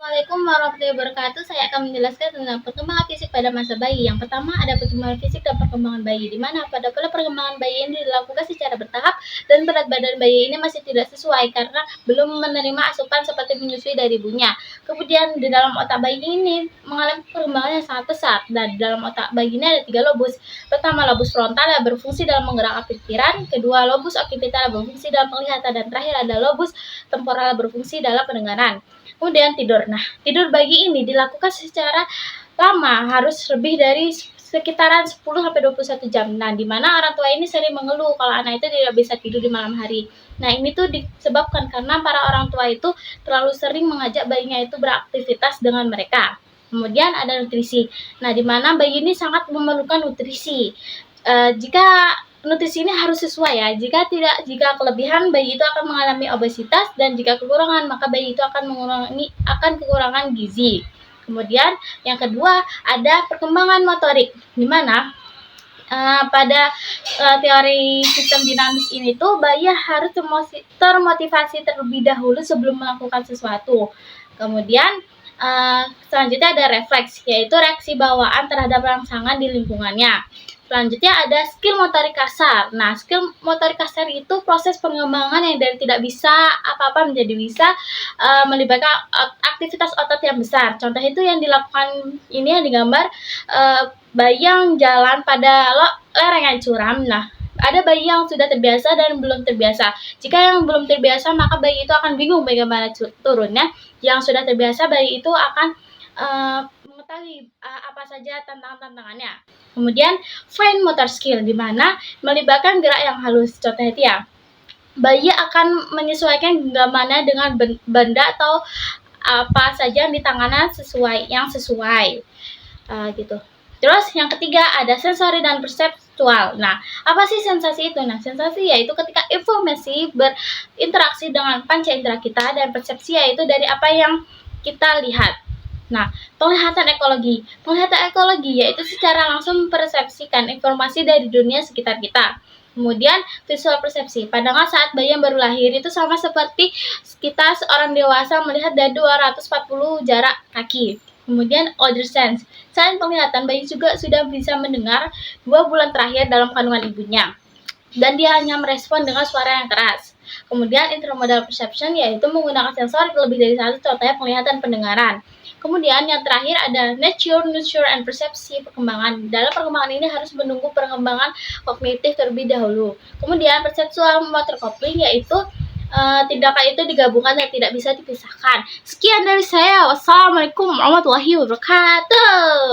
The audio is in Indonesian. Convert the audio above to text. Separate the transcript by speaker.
Speaker 1: Assalamualaikum warahmatullahi wabarakatuh. Saya akan menjelaskan tentang perkembangan fisik pada masa bayi. Yang pertama ada perkembangan fisik dan perkembangan bayi, di mana pada pola perkembangan bayi ini dilakukan secara bertahap dan berat badan bayi ini masih tidak sesuai karena belum menerima asupan seperti menyusui dari ibunya. Kemudian di dalam otak bayi ini mengalami perkembangan yang sangat pesat, dan di dalam otak bayi ini ada 3 lobus. Pertama, lobus frontal yang berfungsi dalam menggerakkan pikiran, kedua, lobus occipital yang berfungsi dalam penglihatan, dan terakhir ada lobus temporal yang berfungsi dalam pendengaran. Kemudian tidur. Nah, tidur bayi ini dilakukan secara lama, harus lebih dari sekitaran 10-21 jam. Nah, di mana orang tua ini sering mengeluh kalau anak itu tidak bisa tidur di malam hari. Nah, ini tuh disebabkan karena para orang tua itu terlalu sering mengajak bayinya itu beraktivitas dengan mereka. Kemudian ada nutrisi. Nah, di mana bayi ini sangat memerlukan nutrisi. Jika nutrisi ini harus sesuai ya. Jika kelebihan, bayi itu akan mengalami obesitas, dan jika kekurangan, maka bayi itu akan kekurangan gizi. Kemudian yang kedua ada perkembangan motorik, di mana pada teori sistem dinamis ini tuh bayi harus termotivasi terlebih dahulu sebelum melakukan sesuatu. Kemudian selanjutnya ada refleks, yaitu reaksi bawaan terhadap rangsangan di lingkungannya. Selanjutnya ada skill motorik kasar. Nah, skill motorik kasar itu proses pengembangan yang dari tidak bisa apa-apa menjadi bisa, melibatkan aktivitas otot yang besar. Contoh itu yang dilakukan ini yang digambar, bayi yang jalan pada lereng yang curam. Nah, ada bayi yang sudah terbiasa dan belum terbiasa. Jika yang belum terbiasa, maka bayi itu akan bingung bagaimana turunnya. Yang sudah terbiasa, bayi itu akan mengetahui apa saja tantangannya. Kemudian fine motor skill, di mana melibatkan gerak yang halus. Contohnya itu ya, bayi akan menyesuaikan genggamannya dengan benda atau apa saja yang di tangannya sesuai gitu. Terus yang ketiga ada sensori dan perseptual. Nah, apa sih sensasi itu? Nah, sensasi yaitu ketika informasi berinteraksi dengan panca indera kita, dan persepsi yaitu dari apa yang kita lihat. Nah, penglihatan ekologi. Penglihatan ekologi yaitu secara langsung mempersepsikan informasi dari dunia sekitar kita. Kemudian visual persepsi. Pandangan saat bayi yang baru lahir itu sama seperti kita seorang dewasa melihat dari 240 jarak kaki. Kemudian other sense. Selain penglihatan, bayi juga sudah bisa mendengar 2 bulan terakhir dalam kandungan ibunya, dan dia hanya merespon dengan suara yang keras. Kemudian intermodal perception yaitu menggunakan sensor lebih dari satu, contohnya penglihatan, pendengaran. Kemudian yang terakhir ada nurture and persepsi perkembangan. Dalam perkembangan ini harus menunggu perkembangan kognitif terlebih dahulu. Kemudian perceptual motor coupling yaitu tindakan itu digabungkan dan tidak bisa dipisahkan. Sekian dari saya. Wassalamualaikum warahmatullahi wabarakatuh.